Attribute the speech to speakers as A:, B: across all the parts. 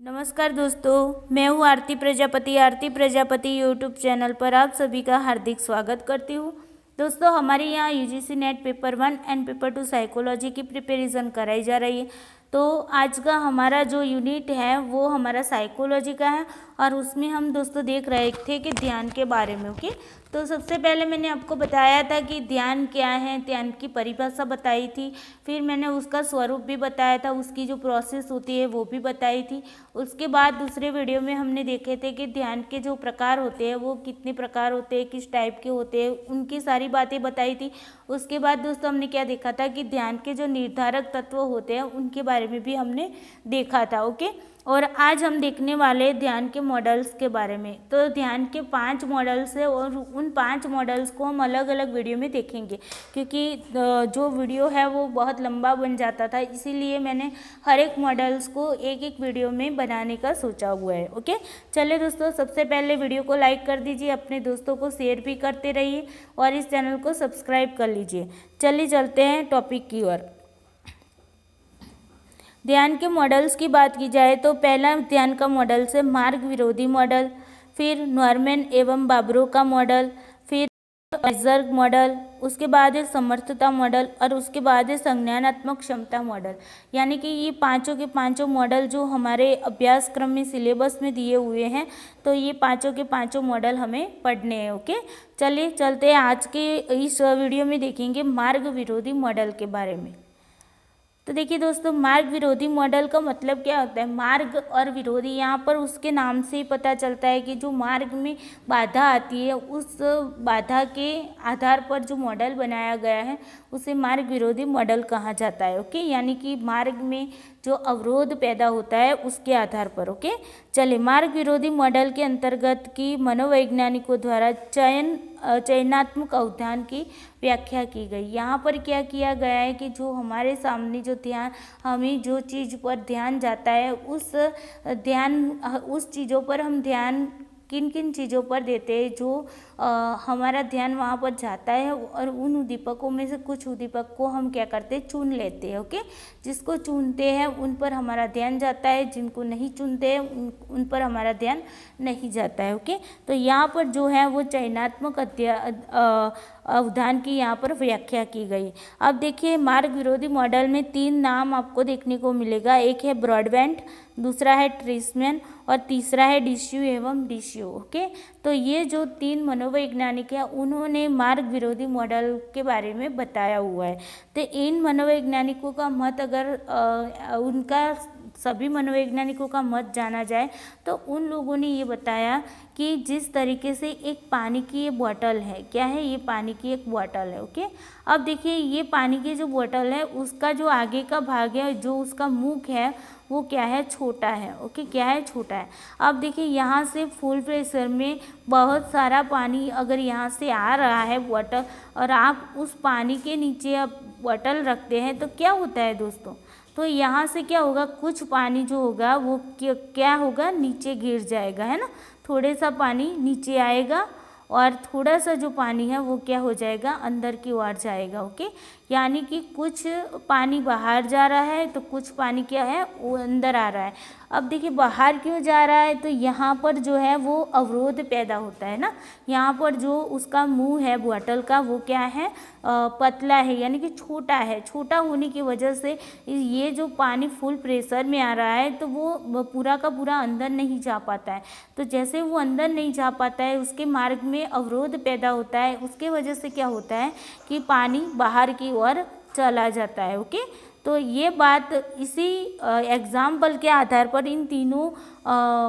A: नमस्कार दोस्तों, मैं हूँ आरती प्रजापति यूट्यूब चैनल पर आप सभी का हार्दिक स्वागत करती हूँ। दोस्तों, हमारे यहाँ UGC net paper 1 and paper 2 psychology की प्रिपरेशन कराई जा रही है। तो आज का हमारा जो यूनिट है वो हमारा साइकोलॉजी का है और उसमें हम दोस्तों देख रहे थे कि ध्यान के बारे में। ओके, तो सबसे पहले मैंने आपको बताया था कि ध्यान क्या है, ध्यान की परिभाषा बताई थी, फिर मैंने उसका स्वरूप भी बताया था, उसकी जो प्रोसेस होती है वो भी बताई थी। उसके बाद दूसरे वीडियो में हमने देखे थे कि ध्यान के जो प्रकार होते हैं वो कितने प्रकार होते हैं, किस टाइप के होते हैं, उनकी सारी बातें बताई थी। उसके बाद दोस्तों हमने क्या देखा था कि ध्यान के जो निर्धारक तत्व होते हैं उनके बारे में भी हमने देखा था। ओके, और आज हम देखने वाले ध्यान के मॉडल्स के बारे में। तो ध्यान के 5 मॉडल्स है और उन 5 मॉडल्स को हम अलग अलग वीडियो में देखेंगे, क्योंकि जो वीडियो है वो बहुत लंबा बन जाता था, इसीलिए मैंने हर एक मॉडल्स को एक एक वीडियो में बनाने का सोचा हुआ है। ओके, चलिए दोस्तों, सबसे पहले वीडियो को लाइक कर दीजिए, अपने दोस्तों को शेयर भी करते रहिए और इस चैनल को सब्सक्राइब कर लीजिए। चलिए चलते हैं टॉपिक की ओर। ध्यान के मॉडल्स की बात की जाए तो पहला ध्यान का मॉडल है मार्ग विरोधी मॉडल, फिर नॉर्मन एवं बाबरो का मॉडल, फिर आइजर्ग मॉडल, उसके बाद है समर्थता मॉडल और उसके बाद है संज्ञानात्मक क्षमता मॉडल। यानी कि ये पांचों के पांचों मॉडल जो हमारे अभ्यासक्रम में सिलेबस में दिए हुए हैं, तो ये पांचों के पांचों मॉडल हमें पढ़ने हैं। ओके, चलिए चलते हैं। आज के इस वीडियो में देखेंगे मार्ग विरोधी मॉडल के बारे में। तो देखिए दोस्तों, मार्ग विरोधी मॉडल का मतलब क्या होता है। मार्ग और विरोधी, यहाँ पर उसके नाम से ही पता चलता है कि जो मार्ग में बाधा आती है उस बाधा के आधार पर जो मॉडल बनाया गया है उसे मार्ग विरोधी मॉडल कहा जाता है। ओके, यानी कि मार्ग में जो अवरोध पैदा होता है उसके आधार पर। ओके, चलिए, मार्ग विरोधी मॉडल के अंतर्गत की मनोवैज्ञानिकों द्वारा चयनात्मक अवधान की व्याख्या की गई। यहाँ पर क्या किया गया है कि जो हमारे सामने जो ध्यान, हमें जो चीज़ पर ध्यान जाता है उस चीज़ों पर हम ध्यान किन किन चीज़ों पर देते हैं, जो हमारा ध्यान वहाँ पर जाता है और उन उद्दीपकों में से कुछ उद्दीपक को हम क्या करते हैं, चुन लेते हैं। ओके, जिसको चुनते हैं उन पर हमारा ध्यान जाता है, जिनको नहीं चुनते हैं उन पर हमारा ध्यान नहीं जाता है। ओके, तो यहाँ पर जो है वो चयनात्मक अवधान की यहाँ पर व्याख्या की गई। अब देखिए, मार्ग विरोधी मॉडल में 3 नाम आपको देखने को मिलेगा। एक है ब्रॉडबैंड, दूसरा है ट्रेसमैन और तीसरा है डिश्यू एवं डिश्यू। ओके, तो ये जो 3 मनोवैज्ञानिक हैं उन्होंने मार्ग विरोधी मॉडल के बारे में बताया हुआ है। तो इन मनोवैज्ञानिकों का मत अगर उनका सभी मनोवैज्ञानिकों का मत जाना जाए तो उन लोगों ने ये बताया कि जिस तरीके से एक पानी की ये बॉटल है, क्या है, ये पानी की एक बॉटल है। ओके, अब देखिए, ये पानी की जो बॉटल है उसका जो आगे का भाग है, जो उसका मुख है वो क्या है, छोटा है। ओके, क्या है, छोटा है। अब देखिए, यहाँ से फुल प्रेशर में बहुत सारा पानी अगर यहाँ से आ रहा है बॉटल, और आप उस पानी के नीचे अब बॉटल रखते हैं तो क्या होता है दोस्तों, तो यहाँ से क्या होगा, कुछ पानी जो होगा वो क्या होगा, नीचे गिर जाएगा, है ना। थोड़े सा पानी नीचे आएगा और थोड़ा सा जो पानी है वो क्या हो जाएगा, अंदर की ओर जाएगा। ओके, यानी कि कुछ पानी बाहर जा रहा है तो कुछ पानी क्या है, वो अंदर आ रहा है। अब देखिए, बाहर क्यों जा रहा है, तो यहाँ पर जो है वो अवरोध पैदा होता है ना। यहाँ पर जो उसका मुंह है बॉटल का वो क्या है, पतला है, यानी कि छोटा है। छोटा होने की वजह से ये जो पानी फुल प्रेशर में आ रहा है तो वो पूरा का पूरा अंदर नहीं जा पाता है। तो जैसे वो अंदर नहीं जा पाता है, उसके मार्ग में अवरोध पैदा होता है, उसके वजह से क्या होता है कि पानी बाहर की ओर चला जाता है। ओके, तो ये बात इसी एग्जाम्पल के आधार पर इन तीनों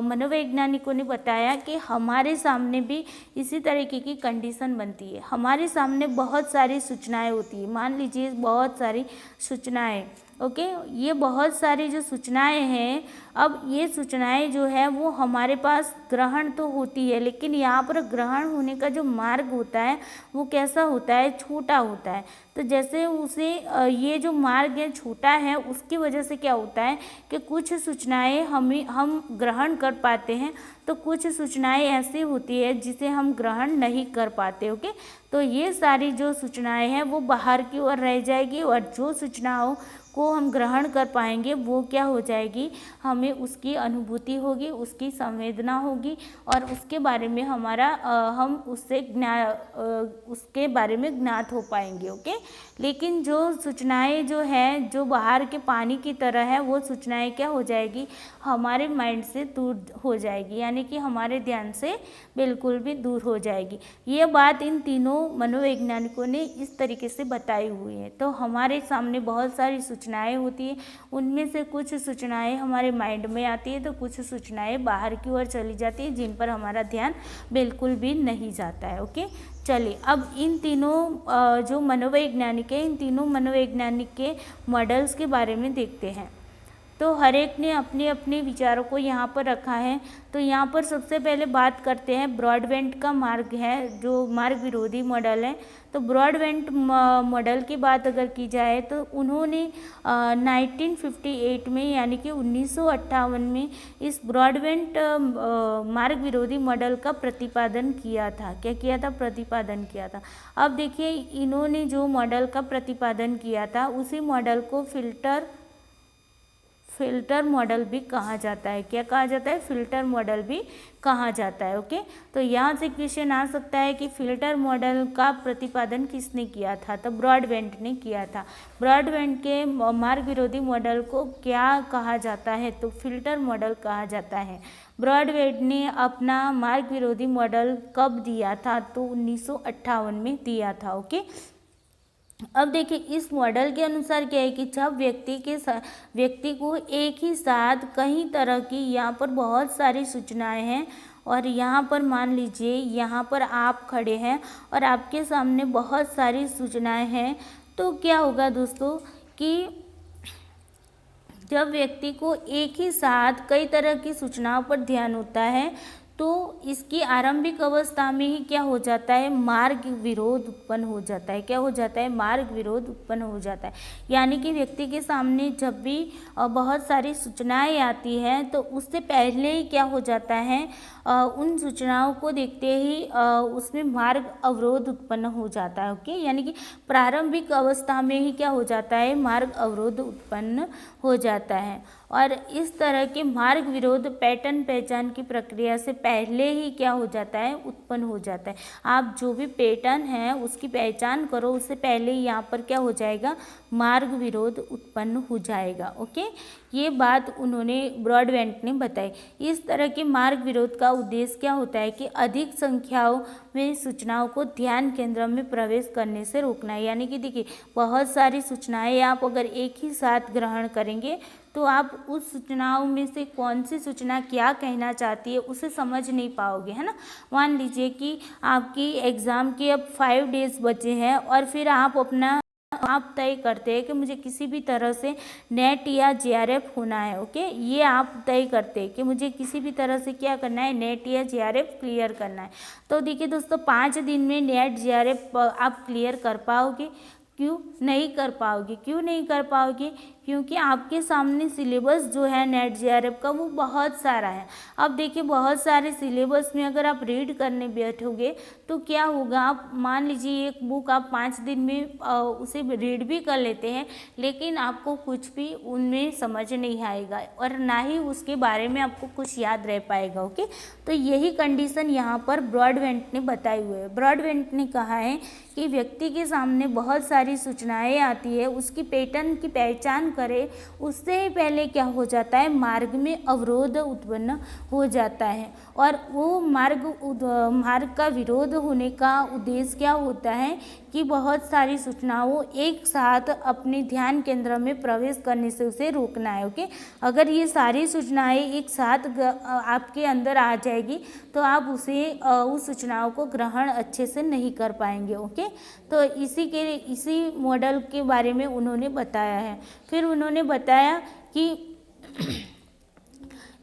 A: मनोवैज्ञानिकों ने बताया कि हमारे सामने भी इसी तरीके की कंडीशन बनती है। हमारे सामने बहुत सारी सूचनाएं होती है, मान लीजिए बहुत सारी सूचनाएं। ओके, ये बहुत सारी जो सूचनाएं हैं, अब ये सूचनाएं जो है वो हमारे पास ग्रहण तो होती है, लेकिन यहाँ पर ग्रहण होने का जो मार्ग होता है वो कैसा होता है, छोटा होता है। तो जैसे उसे ये जो मार्ग है छोटा है, उसकी वजह से क्या होता है कि कुछ सूचनाएं हम ग्रहण कर पाते हैं, तो कुछ सूचनाएं ऐसी होती है जिसे हम ग्रहण नहीं कर पाते। ओके, तो ये सारी जो सूचनाएं हैं वो बाहर की ओर रह जाएगी, और जो सूचनाओं को हम ग्रहण कर पाएंगे वो क्या हो जाएगी, हमें उसकी अनुभूति होगी, उसकी संवेदना होगी, और उसके बारे में हम उससे उसके बारे में ज्ञात हो पाएंगे। ओके, लेकिन जो सूचनाएं जो है जो बाहर के पानी की तरह है, वो सूचनाएं क्या हो जाएगी, हमारे माइंड से दूर हो जाएगी, यानी कि हमारे ध्यान से बिल्कुल भी दूर हो जाएगी। ये बात इन तीनों मनोवैज्ञानिकों ने इस तरीके से बताई हुई है। तो हमारे सामने बहुत सारी सूचनाएं होती है, उनमें से कुछ सूचनाएं हमारे माइंड में आती है, तो कुछ सूचनाएं बाहर की ओर चली जाती है, जिन पर हमारा ध्यान बिल्कुल भी नहीं जाता है। ओके, चलिए अब इन तीनों जो मनोवैज्ञानिक है, इन तीनों मनोवैज्ञानिक के मॉडल्स के बारे में देखते हैं। तो हर एक ने अपने अपने विचारों को यहाँ पर रखा है। तो यहाँ पर सबसे पहले बात करते हैं ब्रॉडबेंट का मार्ग है, जो मार्ग विरोधी मॉडल है। तो ब्रॉडबेंट मॉडल की बात अगर की जाए तो उन्होंने 1958 में यानी कि 1958 में इस ब्रॉडबेंट मार्ग विरोधी मॉडल का प्रतिपादन किया था। क्या किया था? प्रतिपादन किया था। अब देखिए, इन्होंने जो मॉडल का प्रतिपादन किया था उसी मॉडल को फिल्टर मॉडल भी कहा जाता है। क्या कहा जाता है? फिल्टर मॉडल भी कहा जाता है। ओके, तो यहाँ से क्वेश्चन आ सकता है कि फिल्टर मॉडल का प्रतिपादन किसने किया था? तो ब्रॉडबेंट ने किया था। ब्रॉडबेंट के मार्ग विरोधी मॉडल को क्या कहा जाता है? तो फिल्टर मॉडल कहा जाता है। ब्रॉडबेंट ने अपना मार्ग विरोधी मॉडल कब दिया था? तो 1958 में दिया था। ओके, अब देखिए, इस मॉडल के अनुसार क्या है कि जब व्यक्ति को एक ही साथ कई तरह की, यहाँ पर बहुत सारी सूचनाएं हैं, और यहाँ पर मान लीजिए यहाँ पर आप खड़े हैं और आपके सामने बहुत सारी सूचनाएं हैं, तो क्या होगा दोस्तों कि जब व्यक्ति को एक ही साथ कई तरह की सूचनाओं पर ध्यान होता है, तो इसकी आरंभिक अवस्था में ही क्या हो जाता है? मार्ग विरोध उत्पन्न हो जाता है। क्या हो जाता है? मार्ग विरोध उत्पन्न हो जाता है। यानी कि व्यक्ति के सामने जब भी बहुत सारी सूचनाएं आती हैं, तो उससे पहले ही क्या हो जाता है, उन सूचनाओं को देखते ही उसमें मार्ग अवरोध उत्पन्न हो जाता है। ओके, यानी कि प्रारंभिक अवस्था में ही क्या हो जाता है? मार्ग अवरोध उत्पन्न हो जाता है। और इस तरह के मार्ग विरोध पैटर्न पहचान की प्रक्रिया से पहले ही क्या हो जाता है? उत्पन्न हो जाता है। आप जो भी पैटर्न है उसकी पहचान करो, उससे पहले ही यहाँ पर क्या हो जाएगा? मार्ग विरोध उत्पन्न हो जाएगा। ओके, ये बात उन्होंने ब्रॉडबेंट ने बताई। इस तरह के मार्ग विरोध का उद्देश्य क्या होता है कि अधिक संख्याओं में सूचनाओं को ध्यान केंद्र में प्रवेश करने से रोकना है। यानी कि देखिए, बहुत सारी सूचनाएं आप अगर एक ही साथ ग्रहण करेंगे, तो आप उस सूचनाओं में से कौन सी सूचना क्या कहना चाहती है उसे समझ नहीं पाओगे, है ना। मान लीजिए कि आपकी एग्ज़ाम के अब 5 डेज बचे हैं, और फिर आप तय करते हैं कि मुझे किसी भी तरह से नेट या जेआरएफ होना है। ओके, ये आप तय करते हैं कि मुझे किसी भी तरह से क्या करना है? नेट या जेआरएफ क्लियर करना है। तो देखिए दोस्तों, 5 दिन में नेट जेआरएफ आप क्लियर कर पाओगे? क्यों नहीं कर पाओगे? क्यों नहीं कर पाओगे? क्योंकि आपके सामने सिलेबस जो है नेट जेआरएफ का वो बहुत सारा है। अब देखिए, बहुत सारे सिलेबस में अगर आप रीड करने बैठोगे तो क्या होगा, आप मान लीजिए एक बुक आप 5 दिन में उसे रीड भी कर लेते हैं, लेकिन आपको कुछ भी उनमें समझ नहीं आएगा, और ना ही उसके बारे में आपको कुछ याद रह पाएगा। ओके, तो यही कंडीशन यहाँ पर ब्रॉडबेंट ने बताई हुई है। ब्रॉडबेंट ने कहा है कि व्यक्ति के सामने बहुत सारी सूचनाएं आती है, उसकी पैटर्न की पहचान करे, उससे ही पहले क्या हो जाता है? मार्ग में अवरोध उत्पन्न हो जाता है। और वो मार्ग का विरोध होने का उद्देश्य क्या होता है कि बहुत सारी सूचनाओं एक साथ अपने ध्यान केंद्र में प्रवेश करने से उसे रोकना है। ओके, अगर ये सारी सूचनाएं एक साथ आपके अंदर आ जाएगी तो आप उस सूचनाओं को ग्रहण अच्छे से नहीं कर पाएंगे। ओके, तो इसी मॉडल के बारे में उन्होंने बताया है। फिर उन्होंने बताया कि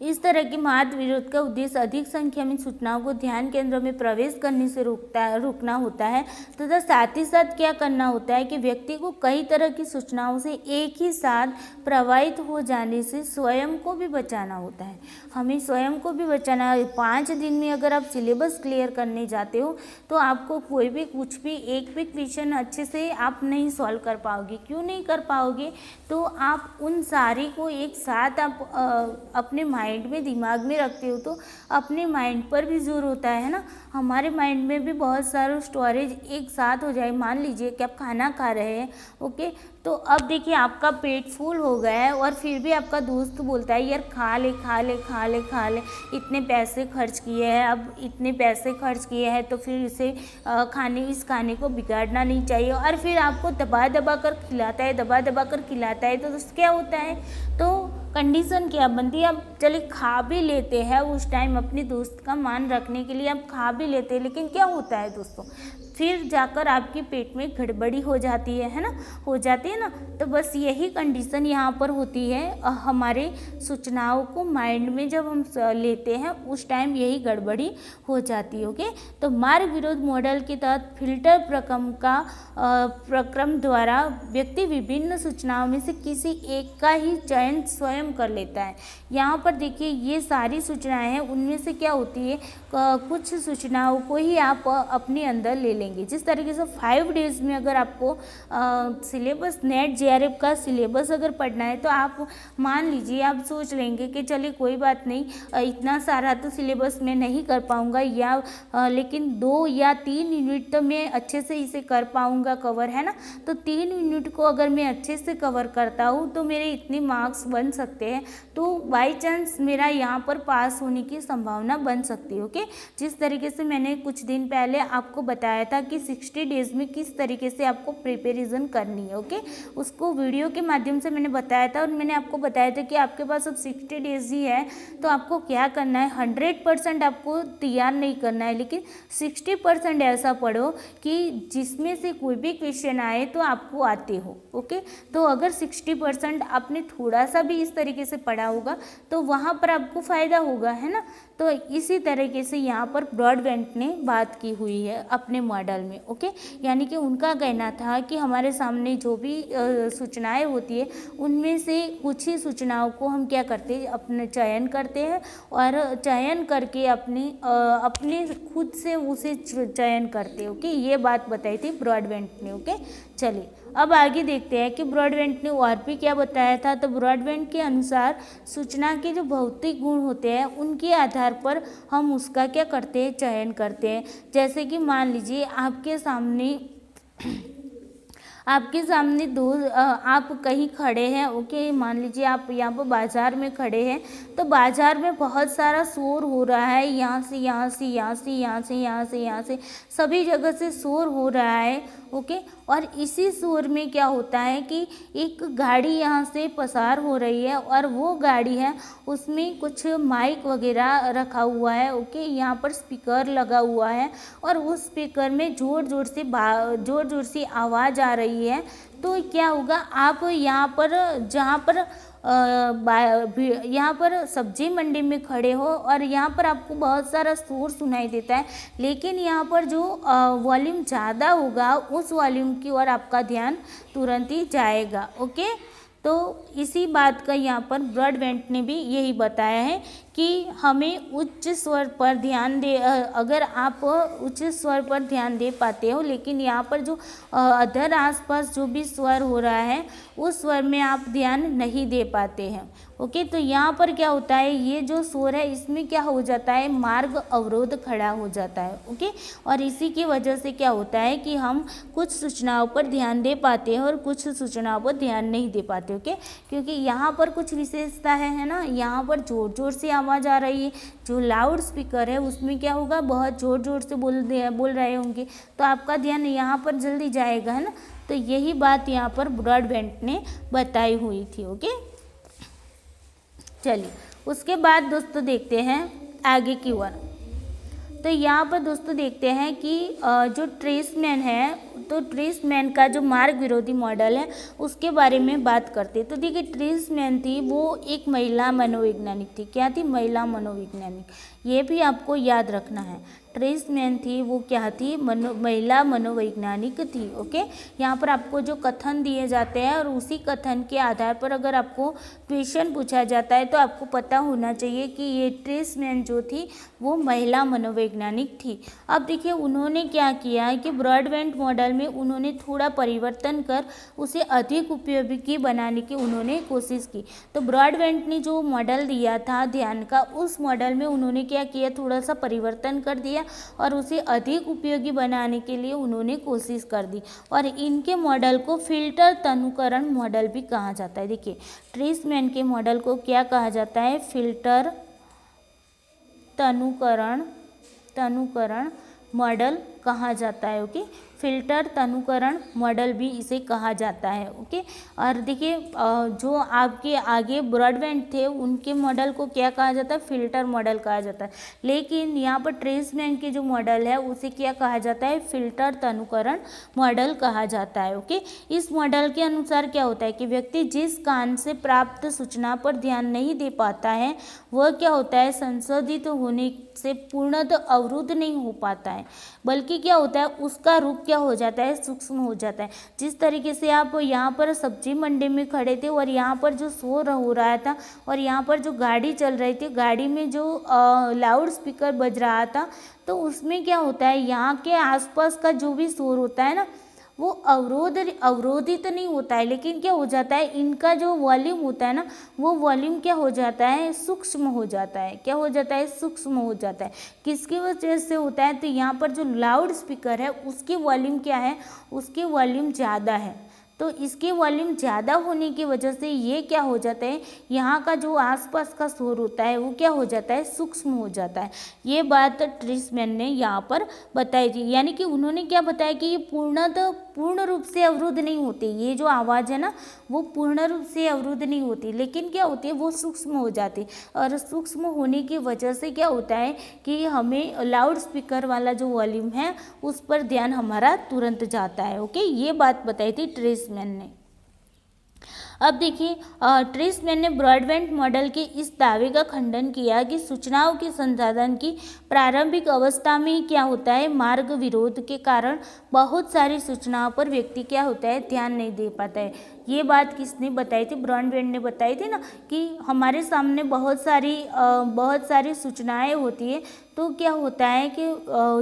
A: इस तरह के मार्ग विरोध का उद्देश्य अधिक संख्या में सूचनाओं को ध्यान केंद्रों में प्रवेश करने से रोकना होता है तथा साथ ही साथ क्या करना होता है कि व्यक्ति को कई तरह की सूचनाओं से एक ही साथ प्रभावित हो जाने से स्वयं को भी बचाना होता है। हमें स्वयं को भी बचाना है। 5 दिन में अगर आप सिलेबस क्लियर करने जाते हो तो आपको कोई भी कुछ भी एक भी क्वेश्चन अच्छे से आप नहीं सॉल्व कर पाओगे। क्यों नहीं कर पाओगे? तो आप उन सारी को एक साथ आप अपने माइंड में दिमाग में रखते हो तो अपने माइंड पर भी जोर होता है ना। हमारे माइंड में भी बहुत सारे स्टोरेज एक साथ हो जाए। मान लीजिए कि आप खाना खा रहे हैं, ओके, तो अब देखिए आपका पेट फुल हो गया है और फिर भी आपका दोस्त बोलता है यार खा ले खा ले खा ले खा ले, इतने पैसे खर्च किए हैं, अब इतने पैसे खर्च किए हैं तो फिर इस खाने को बिगाड़ना नहीं चाहिए, और फिर आपको दबा दबा कर खिलाता है, दबा दबा कर खिलाता है। तो क्या होता है, तो कंडीशन क्या बनती है, आप चलिए खा भी लेते हैं उस टाइम अपने दोस्त का मान रखने के लिए आप खा भी लेते हैं, लेकिन क्या होता है दोस्तों, फिर जाकर आपके पेट में गड़बड़ी हो जाती है ना, हो जाती है ना। तो बस यही कंडीशन यहाँ पर होती है। हमारे सूचनाओं को माइंड में जब हम लेते हैं उस टाइम यही गड़बड़ी हो जाती है। ओके, तो मार्ग विरोध मॉडल के तहत फिल्टर प्रक्रम द्वारा व्यक्ति विभिन्न सूचनाओं में से किसी एक का ही चयन स्वयं कर लेता है। यहाँ पर देखिए ये सारी सूचनाएं हैं, उनमें से क्या होती है, कुछ सूचनाओं को ही आप अपने अंदर ले लेंगे। जिस तरीके से 5 डेज़ में अगर आपको सिलेबस नेट JRF का सिलेबस अगर पढ़ना है तो आप मान लीजिए आप सोच लेंगे कि चलिए कोई बात नहीं, इतना सारा तो सिलेबस मैं नहीं कर पाऊँगा, या लेकिन 2 या 3 यूनिट तो मैं अच्छे से इसे कर पाऊँगा कवर, है ना। तो 3 यूनिट को अगर मैं अच्छे से कवर करता हूँ तो मेरे इतने मार्क्स बन सकते हैं, तो बाई चांस मेरा यहाँ पर पास होने की संभावना बन सकती है। ओके, जिस तरीके से मैंने कुछ दिन पहले आपको बताया था कि 60 डेज़ में किस तरीके से आपको प्रिपरेशन करनी है। ओके, उसको वीडियो के माध्यम से मैंने बताया था, और मैंने आपको बताया था कि आपके पास अब 60 डेज़ ही है तो आपको क्या करना है, 100% आपको तैयार नहीं करना है, लेकिन 60% ऐसा पढ़ो कि जिसमें से कोई भी क्वेश्चन आए तो आपको आते हो। ओके, तो अगर 60% आपने थोड़ा सा भी इस तरीके से पढ़ा होगा तो वहाँ पर आपको फ़ायदा होगा, है ना। तो इसी तरीके से यहाँ पर ब्रॉडबैंड ने बात की हुई है अपने मॉडल में। ओके, यानी कि उनका कहना था कि हमारे सामने जो भी सूचनाएं होती है उनमें से कुछ ही सूचनाओं को हम क्या करते हैं, अपने चयन करते हैं, और चयन करके अपने खुद से उसे चयन करते हैं। ओके, ये बात बताई थी ब्रॉडबैंड ने। ओके, चलिए अब आगे देखते हैं कि ब्रॉडबैंड ने और भी क्या बताया था। तो ब्रॉडबैंड के अनुसार सूचना के जो भौतिक गुण होते हैं उनके आधार पर हम उसका क्या करते हैं, चयन करते हैं। जैसे कि मान लीजिए आपके सामने आप कहीं खड़े हैं। ओके, मान लीजिए आप यहाँ पर बाज़ार में खड़े हैं, तो बाज़ार में बहुत सारा शोर हो रहा है, यहाँ से सभी जगह से शोर हो रहा है। ओके, और इसी शोर में क्या होता है कि एक गाड़ी यहाँ से पसार हो रही है, और वो गाड़ी है उसमें कुछ माइक वगैरह रखा हुआ है। ओके, यहाँ पर स्पीकर लगा हुआ है, और उस स्पीकर में ज़ोर ज़ोर से आवाज़ आ रही है। तो क्या होगा, आप यहाँ पर सब्जी मंडी में खड़े हो और यहाँ पर आपको बहुत सारा शोर सुनाई देता है, लेकिन यहाँ पर जो वॉल्यूम ज़्यादा होगा उस वॉल्यूम की ओर आपका ध्यान तुरंत ही जाएगा। ओके, तो इसी बात का यहाँ पर ब्रॉडबैंड ने भी यही बताया है कि हमें उच्च स्वर पर ध्यान दे, अगर आप उच्च स्वर पर ध्यान दे पाते हो, लेकिन यहाँ पर जो अदर आसपास जो भी स्वर हो रहा है उस स्वर में आप ध्यान नहीं दे पाते हैं। ओके, तो यहाँ पर क्या होता है, ये जो शोर है इसमें क्या हो जाता है, मार्ग अवरोध खड़ा हो जाता है। ओके, और इसी की वजह से क्या होता है कि हम कुछ सूचनाओं पर ध्यान दे पाते हैं और कुछ सूचनाओं पर ध्यान नहीं दे पाते। ओके, क्योंकि यहाँ पर कुछ विशेषता है ना, यहाँ पर ज़ोर ज़ोर से आवाज़ आ रही है, जो लाउड स्पीकर है उसमें क्या होगा, बहुत ज़ोर ज़ोर से बोल रहे होंगे, तो आपका ध्यान यहाँ पर जल्दी जाएगा, है ना। तो यही बात यहाँ पर ब्रॉडबैंड ने बताई हुई थी। ओके, चलिए उसके बाद दोस्तों देखते हैं आगे की ओर। तो यहाँ पर दोस्तों देखते हैं कि जो ट्रेसमैन है, तो ट्रेसमैन का जो मार्ग विरोधी मॉडल है उसके बारे में बात करते हैं। तो देखिए ट्रेसमैन थी वो एक महिला मनोवैज्ञानिक थी। क्या थी? महिला मनोवैज्ञानिक। ये भी आपको याद रखना है। ट्रेसमैन थी वो क्या थी? महिला मनोवैज्ञानिक थी। ओके, यहाँ पर आपको जो कथन दिए जाते हैं और उसी कथन के आधार पर अगर आपको क्वेश्चन पूछा जाता है तो आपको पता होना चाहिए कि ये ट्रेसमैन जो थी वो महिला मनोवैज्ञानिक थी। अब देखिए उन्होंने क्या किया कि ब्रॉडबैंड मॉडल में उन्होंने थोड़ा परिवर्तन कर उसे अधिक उपयोगी बनाने की उन्होंने कोशिश की। तो ब्रॉडबैंड ने जो मॉडल दिया था ध्यान का, उस मॉडल में उन्होंने क्या किया? थोड़ा सा परिवर्तन कर दिया और उसे अधिक उपयोगी बनाने के लिए उन्होंने कोशिश कर दी। और इनके मॉडल को फिल्टर तनुकरण मॉडल भी कहा जाता है। देखिए ट्रेसमैन के मॉडल को क्या कहा जाता है? फिल्टर तनुकरण मॉडल कहा जाता है। ओके, फिल्टर तनुकरण मॉडल भी इसे कहा जाता है। ओके, और देखिए जो आपके आगे ब्रॉडबैंड थे उनके मॉडल को क्या कहा जाता है? फिल्टर मॉडल कहा जाता है। लेकिन यहाँ पर ट्रेसमैन के जो मॉडल है उसे क्या कहा जाता है? फिल्टर तनुकरण मॉडल कहा जाता है। ओके, इस मॉडल के अनुसार क्या होता है कि व्यक्ति जिस कान से प्राप्त सूचना पर ध्यान नहीं दे पाता है वह क्या होता है? संशोधित होने से पूर्णतः अवरुद्ध नहीं हो पाता है, बल्कि क्या होता है? उसका रूप क्या हो जाता है? सूक्ष्म हो जाता है। जिस तरीके से आप यहाँ पर सब्जी मंडी में खड़े थे और यहाँ पर जो शोर हो रहा था और यहाँ पर जो गाड़ी चल रही थी, गाड़ी में जो लाउड स्पीकर बज रहा था, तो उसमें क्या होता है? यहाँ के आसपास का जो भी शोर होता है ना वो अवरोधित नहीं होता है, लेकिन क्या हो जाता है? इनका जो वॉल्यूम होता है ना वो वॉल्यूम क्या हो जाता है? सूक्ष्म हो जाता है। क्या हो जाता है? सूक्ष्म हो जाता है। किसकी वजह से होता है? तो यहाँ पर जो लाउड स्पीकर है उसकी वॉल्यूम क्या है? उसकी वॉल्यूम ज़्यादा है। तो इसके वॉल्यूम ज़्यादा होने की वजह से ये क्या हो जाता है? यहाँ का जो आसपास का शोर होता है वो क्या हो जाता है? सूक्ष्म हो जाता है। ये बात ट्रेसमैन ने यहाँ पर बताई थी, यानी कि उन्होंने क्या बताया कि ये पूर्ण रूप से अवरुद्ध नहीं होती। ये जो आवाज़ है ना वो पूर्ण रूप से अवरुद्ध नहीं होती, लेकिन क्या होती है? वो सूक्ष्म हो जाती। और सूक्ष्म होने की वजह से क्या होता है कि हमें लाउड स्पीकर वाला जो वॉल्यूम है उस पर ध्यान हमारा तुरंत जाता है। ओके, ये बात बताई थी ट्रेसमैन ने। अब देखिए ट्रेसमैन ने ब्रॉडबैंड मॉडल के इस दावे का खंडन किया कि सूचनाओं के संसाधन की प्रारंभिक अवस्था में ही क्या होता है? मार्ग विरोध के कारण बहुत सारी सूचनाओं पर व्यक्ति क्या होता है? ध्यान नहीं दे पाता है। ये बात किसने बताई थी? ब्रॉडबैंड ने बताई थी ना कि हमारे सामने बहुत सारी सूचनाएं होती है, तो क्या होता है कि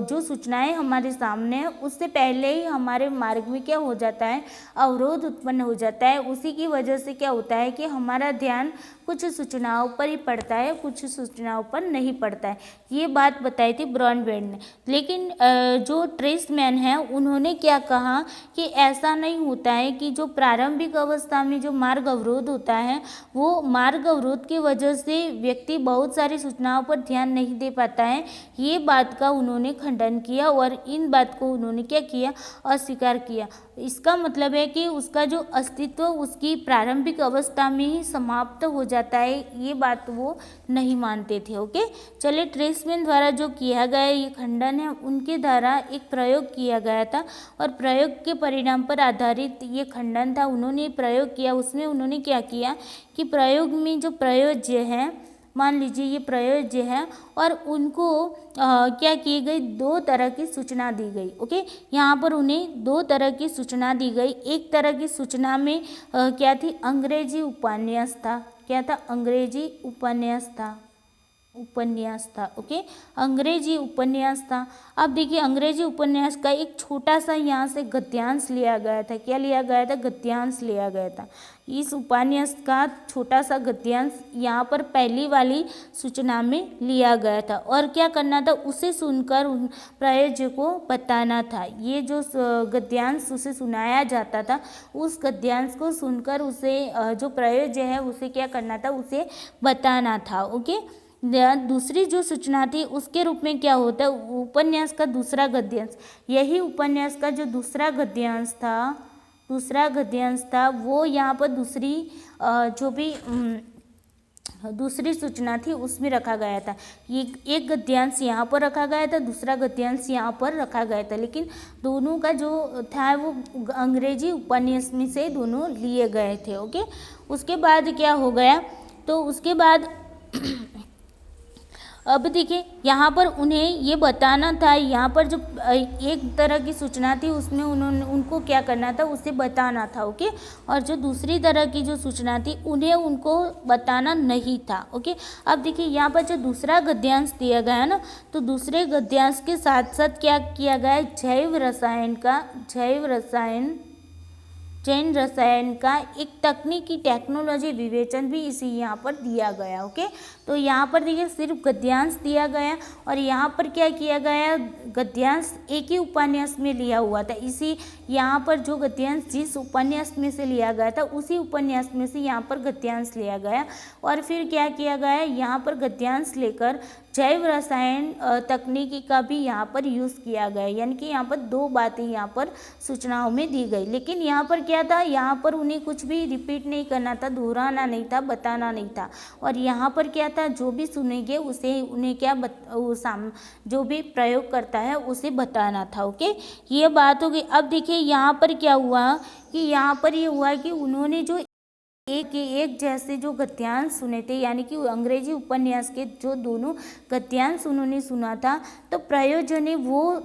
A: जो सूचनाएं हमारे सामने है उससे पहले ही हमारे मार्ग में क्या हो जाता है? अवरोध उत्पन्न हो जाता है। उसी की वजह से क्या होता है कि हमारा ध्यान कुछ सूचनाओं पर ही पड़ता है, कुछ सूचनाओं पर नहीं पड़ता है। ये बात बताई थी ब्रॉडबैंड ने। लेकिन जो ट्रेसमैन है उन्होंने क्या कहा कि ऐसा नहीं होता है कि जो प्रारंभिक अवस्था में जो मार्ग अवरोध होता है वो मार्ग अवरोध की वजह से व्यक्ति बहुत सारी सूचनाओं पर ध्यान नहीं दे पाता है। ये बात का उन्होंने खंडन किया और इन बात को उन्होंने क्या किया? अस्वीकार किया। इसका मतलब है कि उसका जो अस्तित्व उसकी प्रारंभिक अवस्था में ही समाप्त हो जाता है। ये बात वो नहीं मानते थे। ओके, चलिए ट्रेसमैन द्वारा जो किया गया ये खंडन है उनके द्वारा एक प्रयोग किया गया था और प्रयोग के परिणाम पर आधारित ये खंडन था। उन्होंने प्रयोग किया, उसमें उन्होंने क्या किया कि प्रयोग में जो प्रयोज्य है, मान लीजिए ये प्रयोज्य है और उनको क्या की गई? 2 तरह की सूचना दी गई। ओके, यहाँ पर उन्हें 2 तरह की सूचना दी गई। एक तरह की सूचना में क्या थी? अंग्रेजी उपन्यास था। क्या था? अंग्रेजी उपन्यास था। ओके, अंग्रेजी उपन्यास था। अब देखिए अंग्रेजी उपन्यास का एक छोटा सा यहाँ से गद्यांश लिया गया था। क्या लिया गया था? गद्यांश लिया गया था। इस उपन्यास का छोटा सा गद्यांश यहाँ पर पहली वाली सूचना में लिया गया था और क्या करना था? उसे सुनकर उन प्रयोज्य को बताना था। ये जो गद्यांश उसे सुनाया जाता था उस गद्यांश को सुनकर उसे जो प्रयोज्य है उसे क्या करना था? उसे बताना था। ओके, दूसरी जो सूचना थी उसके रूप में क्या होता है? उपन्यास का दूसरा गद्यांश। यही उपन्यास का जो दूसरा गद्यांश था वो यहाँ पर दूसरी जो भी दूसरी सूचना थी उसमें रखा गया था। ये एक गद्यांश यहाँ पर रखा गया था, दूसरा गद्यांश यहाँ पर रखा गया था, लेकिन दोनों का जो था वो अंग्रेजी उपन्यास में से दोनों लिए गए थे। ओके, उसके बाद क्या हो गया, तो उसके बाद अब देखिए यहाँ पर उन्हें ये बताना था, यहाँ पर जो एक तरह की सूचना थी उसमें उनको क्या करना था, उसे बताना था। ओके, और जो दूसरी तरह की जो सूचना थी उन्हें उनको बताना नहीं था। ओके, अब देखिए यहाँ पर जो दूसरा गद्यांश दिया गया ना, तो दूसरे गद्यांश के साथ साथ क्या किया गया, जैव रसायन का एक तकनीकी टेक्नोलॉजी विवेचन भी इसी यहाँ पर दिया गया। ओके, तो यहाँ पर देखिए सिर्फ गद्यांश दिया गया और यहाँ पर क्या किया गया, गद्यांश एक ही उपन्यास में लिया हुआ था। इसी यहाँ पर जो गद्यांश जिस उपन्यास में से लिया गया था उसी उपन्यास में से यहाँ पर गद्यांश लिया गया और फिर क्या किया गया, यहाँ पर गद्यांश लेकर जैव रसायन तकनीकी का भी यहाँ पर यूज़ किया गया। यानी कि यहाँ पर दो बातें यहाँ पर सूचनाओं में दी गई, लेकिन यहाँ पर क्या था, यहाँ पर उन्हें कुछ भी रिपीट नहीं करना था, दोहराना नहीं था, बताना नहीं था। और यहाँ पर क्या था, जो भी सुनेंगे उसे उन्हें क्या जो भी प्रयोग करता है उसे बताना था। ओके, ये बात हो गई। अब देखिए यहाँ पर क्या हुआ कि यहाँ पर ये हुआ कि उन्होंने जो एक जैसे जो गद्यांश सुने थे, यानी कि अंग्रेजी उपन्यास के जो दोनों गद्यांश उन्होंने सुना था, तो प्रयोजन ने वो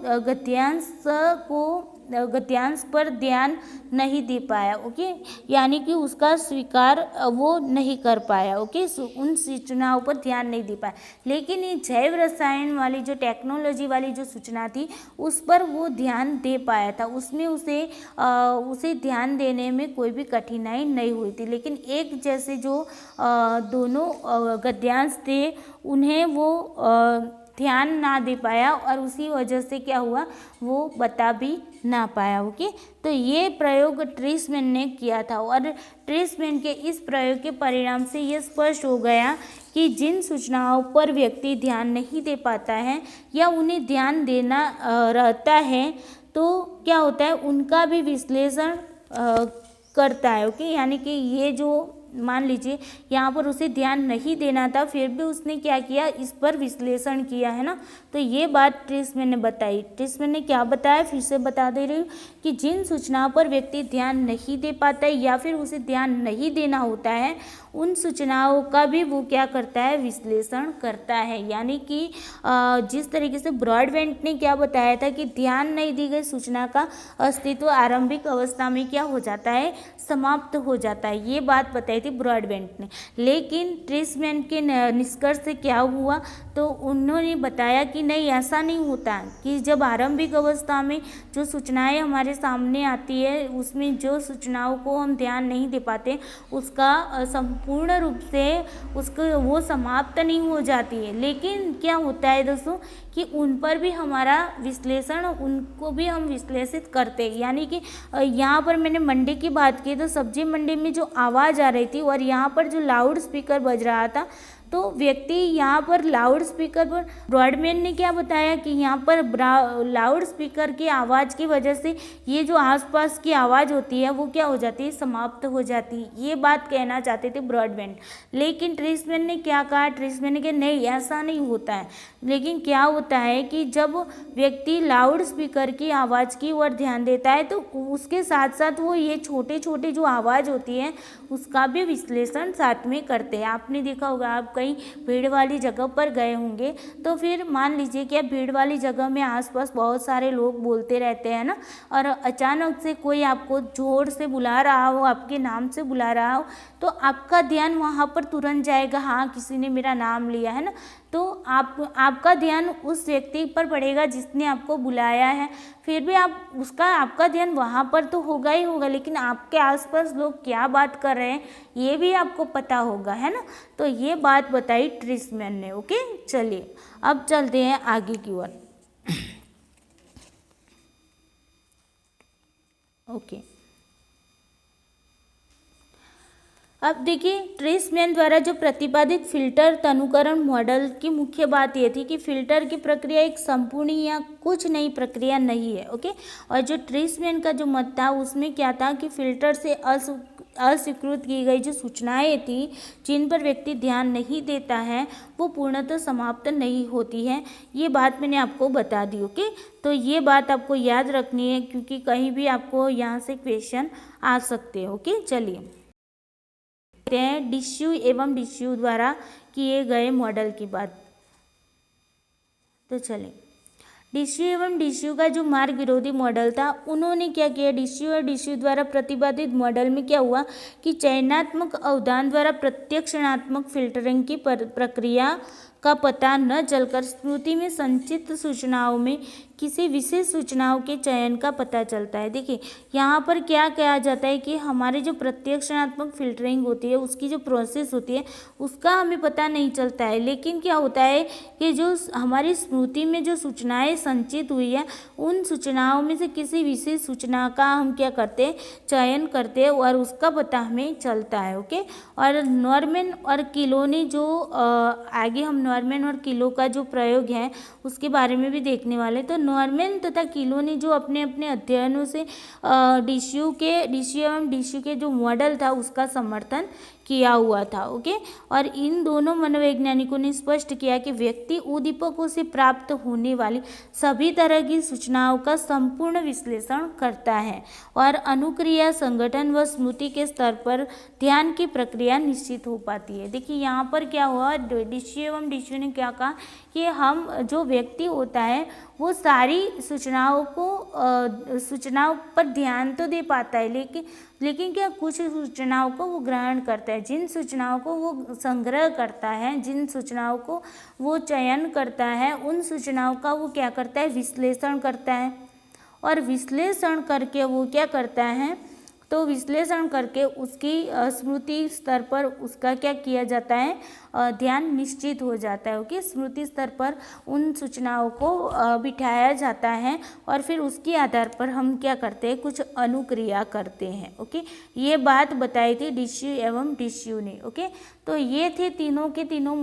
A: गद्यांश पर ध्यान नहीं दे पाया। ओके, यानी कि उसका स्वीकार वो नहीं कर पाया। ओके, उन सूचनाओं पर ध्यान नहीं दे पाया, लेकिन ये जैव रसायन वाली जो टेक्नोलॉजी वाली जो सूचना थी उस पर वो ध्यान दे पाया था, उसमें उसे ध्यान देने में कोई भी कठिनाई नहीं हुई थी। लेकिन एक जैसे जो दोनों गद्यांश थे उन्हें वो ध्यान ना दे पाया और उसी वजह से क्या हुआ, वो बता भी ना पाया। ओके, तो ये प्रयोग ट्रीसमैन ने किया था और ट्रीसमैन के इस प्रयोग के परिणाम से ये स्पष्ट हो गया कि जिन सूचनाओं पर व्यक्ति ध्यान नहीं दे पाता है या उन्हें ध्यान देना रहता है तो क्या होता है, उनका भी विश्लेषण करता है। ओके, यानी कि ये जो मान लीजिए यहाँ पर उसे ध्यान नहीं देना था, फिर भी उसने क्या किया, इस पर विश्लेषण किया है ना। तो ये बात ट्रीसमैन ने बताई। ट्रीसमैन ने क्या बताया, फिर से बता दे रही हूँ कि जिन सूचनाओं पर व्यक्ति ध्यान नहीं दे पाता है या फिर उसे ध्यान नहीं देना होता है, उन सूचनाओं का भी वो क्या करता है, विश्लेषण करता है। यानी कि जिस तरीके से ब्रॉडबैंड ने क्या बताया था कि ध्यान नहीं दी गई सूचना का अस्तित्व आरंभिक अवस्था में क्या हो जाता है, समाप्त हो जाता है, ये बात बताई थी ब्रॉडबैंड ने। लेकिन ट्रीसमैन के निष्कर्ष से क्या हुआ, तो उन्होंने बताया कि नहीं, ऐसा नहीं होता कि जब आरंभिक अवस्था में जो सूचनाएं हमारे सामने आती है उसमें जो सूचनाओं को हम ध्यान नहीं दे पाते उसका संपूर्ण रूप से उसको वो समाप्त नहीं हो जाती है। लेकिन क्या होता है दोस्तों कि उन पर भी हमारा विश्लेषण, उनको भी हम विश्लेषित करते हैं। यानी कि यहाँ पर मैंने मंडी की बात की तो सब्जी मंडी में जो आवाज़ आ रही थी और यहाँ पर जो लाउड स्पीकर बज रहा था, तो व्यक्ति यहाँ पर लाउड स्पीकर पर ब्रॉडबैंड ने क्या बताया कि यहाँ पर लाउड स्पीकर की आवाज़ की वजह से ये जो आसपास की आवाज़ होती है वो क्या हो जाती है, समाप्त हो जाती है। ये बात कहना चाहते थे ब्रॉडबैंड। लेकिन ट्रीसमैन ने क्या कहा, ट्रीसमैन ने कहा नहीं, ऐसा नहीं होता है। लेकिन क्या होता है कि जब व्यक्ति लाउड स्पीकर की आवाज़ की ओर ध्यान देता है तो उसके साथ साथ वो ये छोटे छोटे जो आवाज़ होती है उसका भी विश्लेषण साथ में करते हैं। आपने देखा होगा, आप कहीं भीड़ वाली जगह पर गए होंगे तो फिर मान लीजिए कि भीड़ वाली जगह में आसपास बहुत सारे लोग बोलते रहते हैं ना, और अचानक से कोई आपको जोर से बुला रहा हो, आपके नाम से बुला रहा हो, तो आपका ध्यान वहाँ पर तुरंत जाएगा, हाँ किसी ने मेरा नाम लिया है ना, तो आपका ध्यान उस व्यक्ति पर पड़ेगा जिसने आपको बुलाया है। फिर भी आपका ध्यान वहाँ पर तो होगा ही होगा, लेकिन आपके आसपास लोग क्या बात कर रहे हैं ये भी आपको पता होगा, है ना। तो ये बात बताई ट्रीसमैन ने। ओके, चलिए अब चलते हैं आगे की ओर। ओके, अब देखिए ट्रीसमैन द्वारा जो प्रतिपादित फिल्टर तनुकरण मॉडल की मुख्य बात ये थी कि फिल्टर की प्रक्रिया एक संपूर्ण या कुछ नई प्रक्रिया नहीं है। ओके, और जो ट्रीसमैन का जो मत था उसमें क्या था कि फिल्टर से अस्वीकृत की गई जो सूचनाएं थी जिन पर व्यक्ति ध्यान नहीं देता है वो पूर्णतः समाप्त नहीं होती है। ये बात मैंने आपको बता दी। ओके, तो ये बात आपको याद रखनी है क्योंकि कहीं भी आपको यहाँ से क्वेश्चन आ सकते हैं। ओके, चलिए डिश्यू एवं डिश्यू द्वारा किए गए मॉडल की बात। तो चलिए डिश्यू एवं डिश्यू का जो मार्ग विरोधी मॉडल था, उन्होंने क्या किया, डिश्यू और डिश्यू द्वारा प्रतिपादित मॉडल में क्या हुआ कि चयनात्मक अवधान द्वारा प्रत्यक्षणात्मक फिल्टरिंग की प्रक्रिया का पता न चलकर स्मृति में संचित सूचनाओं में किसी विशेष सूचनाओं के चयन का पता चलता है। देखिए यहाँ पर क्या कहा जाता है कि हमारे जो प्रत्यक्षणात्मक फिल्टरिंग होती है उसकी जो प्रोसेस होती है उसका हमें पता नहीं चलता है, लेकिन क्या होता है कि जो हमारी स्मृति में जो सूचनाएं संचित हुई है उन सूचनाओं में से किसी विशेष सूचना का हम क्या करते हैं, चयन करते हैं और उसका पता हमें चलता है। ओके, और नॉर्मन और किलो ने जो आगे हम नॉर्मन और किलो का जो प्रयोग है उसके बारे में भी देखने वाले। तो नॉर्मन तथा किलो ने जो अपने अपने अध्ययनों से डिश्यू एवं डिश्यू के जो मॉडल था उसका समर्थन किया हुआ था। ओके, और इन दोनों मनोवैज्ञानिकों ने स्पष्ट किया कि व्यक्ति उद्दीपकों से प्राप्त होने वाली सभी तरह की सूचनाओं का संपूर्ण विश्लेषण करता है और अनुक्रिया, संगठन व स्मृति के स्तर पर ध्यान की प्रक्रिया निश्चित हो पाती है। देखिए यहाँ पर क्या हुआ, डिश्यू एवं डिश्यू ने क्या कहा कि हम जो व्यक्ति होता है वो सारी सूचनाओं पर ध्यान तो दे पाता है, लेकिन क्या कुछ सूचनाओं को वो ग्रहण करता है, जिन सूचनाओं को वो संग्रह करता है, जिन सूचनाओं को वो चयन करता है, उन सूचनाओं का वो क्या करता है, विश्लेषण करता है। और विश्लेषण करके वो क्या करता है, तो विश्लेषण करके उसकी स्मृति स्तर पर उसका क्या किया जाता है, ध्यान निश्चित हो जाता है। ओके, स्मृति स्तर पर उन सूचनाओं को बिठाया जाता है और फिर उसके आधार पर हम क्या करते हैं, कुछ अनुक्रिया करते हैं। ओके, ये बात बताई थी डिश्यू एवं डिश्यू ने। ओके, तो ये थे तीनों के तीनों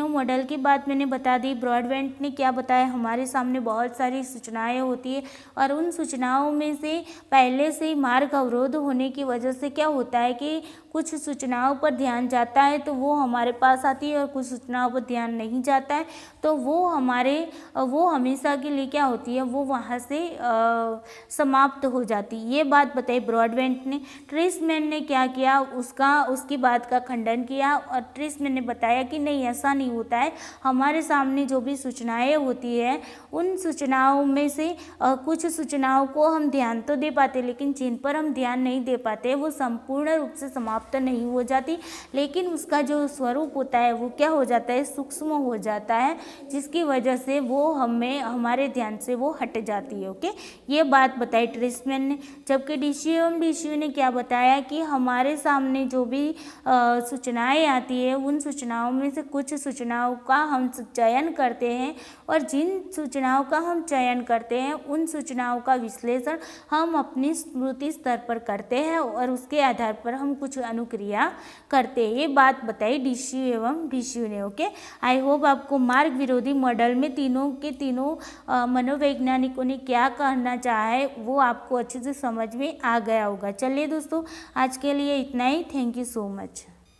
A: मॉडल की बात मैंने बता दी। ब्रॉडबैंड ने क्या बताया, हमारे सामने बहुत सारी सूचनाएं होती है और उन सूचनाओं में से पहले से ही मार्ग अवरोध होने की वजह से क्या होता है कि कुछ सूचनाओं पर ध्यान जाता है तो वो हमारे पास आती है और कुछ सूचनाओं पर ध्यान नहीं जाता है तो वो हमेशा के लिए क्या होती है, वो वहाँ से समाप्त हो जाती है। ये बात बताई ब्रॉडबैंड ने। ट्रेसमैन ने क्या किया, उसकी बात का खंडन किया और ट्रेसमैन ने बताया कि नहीं, ऐसा नहीं होता है। हमारे सामने जो भी सूचनाएं होती है उन सूचनाओं में से कुछ सूचनाओं को हम ध्यान तो दे पाते, लेकिन जिन पर हम ध्यान नहीं दे पाते वो संपूर्ण रूप से समाप्त नहीं हो जाती, लेकिन उसका जो स्वरूप होता है वो क्या हो जाता है, सूक्ष्म हो जाता है, जिसकी वजह से वो हमारे ध्यान से वो हट जाती है। ओके, ये बात बताई ट्रेसमैन ने। जबकि डिश्यू ने क्या बताया कि हमारे सामने जो भी सूचनाएं आती है उन सूचनाओं में से कुछ सूचनाओं का हम चयन करते हैं और जिन सूचनाओं का हम चयन करते हैं उन सूचनाओं का विश्लेषण हम अपनी स्मृति स्तर पर करते हैं और उसके आधार पर हम कुछ अनुक्रिया करते हैं। ये बात बताई डिश्यू एवं डिश्यू ने। ओके, आई होप आपको मार्ग विरोधी मॉडल में तीनों के तीनों मनोवैज्ञानिकों ने क्या कहना चाहा है वो आपको अच्छे से समझ में आ गया होगा। चलिए दोस्तों, आज के लिए इतना ही। Thank you so much.